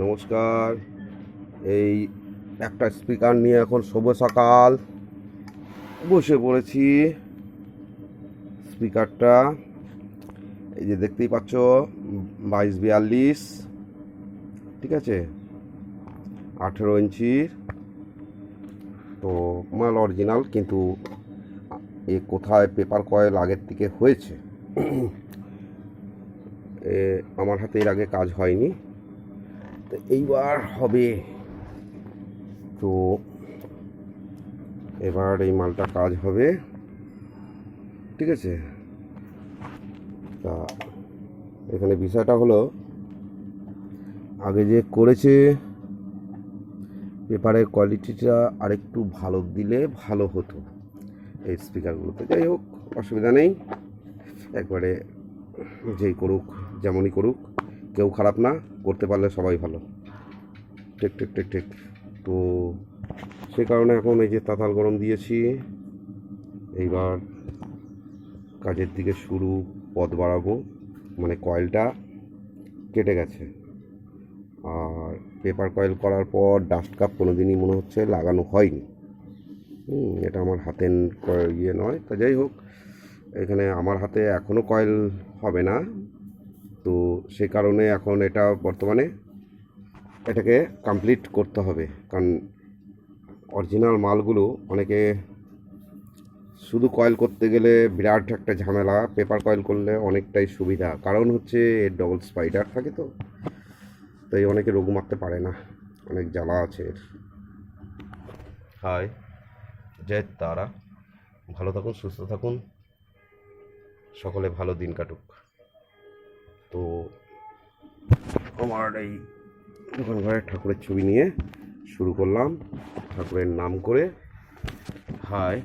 নমস্কার। এই একটা স্পিকার নিয়ে এখন শুভ সকাল বসে পড়েছি। স্পিকারটা এই যে দেখতেই পাচ্ছ 2242, ঠিক আছে, 18 ইঞ্চির। তো মাল অরিজিনাল, কিন্তু এ কোথায় পেপার কয়েল আগের থেকে হয়েছে। আমার হাতে এর আগে কাজ হয়নি, তো এইবার হবে। তো এবার এই মালটা কাজ হবে, ঠিক আছে। তা এখানে বিষয়টা হলো, আগে যে করেছে পেপারের কোয়ালিটিটা আরেকটু ভালো দিলে ভালো হতো এই স্পিকারগুলোতে। যাই হোক, অসুবিধা নেই, একবারে যেই করুক যেমনই করুক, কেউ খারাপ না, করতে পারলে সবাই ভালো। ঠিক ঠিক ঠিক ঠিক। তো সে কারণে এখন এই যে তাতাল গরম দিয়েছি, এইবার কাজের দিকে শুরু। পথ বাড়াবো, মানে কয়েলটা কেটে গেছে। আর পেপার কয়েল করার পর ডাস্ট কাপ কোনো দিনই মনে হচ্ছে লাগানো হয়নি। এটা আমার হাতের ইয়ে নয়। তা যাই হোক, এখানে আমার হাতে এখনও কয়েল হবে না, তো সে কারণে এখন এটা বর্তমানে এটাকে কমপ্লিট করতে হবে। কারণ অরিজিনাল মালগুলো অনেকে শুধু কয়েল করতে গেলে বিরাট একটা ঝামেলা, পেপার কয়েল করলে অনেকটাই সুবিধা। কারণ হচ্ছে এর ডবল স্পাইডার থাকে, তো তাই অনেকে রোগ মারতে পারে না, অনেক জ্বালা আছে এর। হাই, জয় তারা, ভালো থাকুন, সুস্থ থাকুন, সকলে ভালো দিন কাটুক। তো আমার এই দোকান ঘরের ঠাকুরের ছবি নিয়ে শুরু করলাম, ঠাকুরের নাম করে। হাই।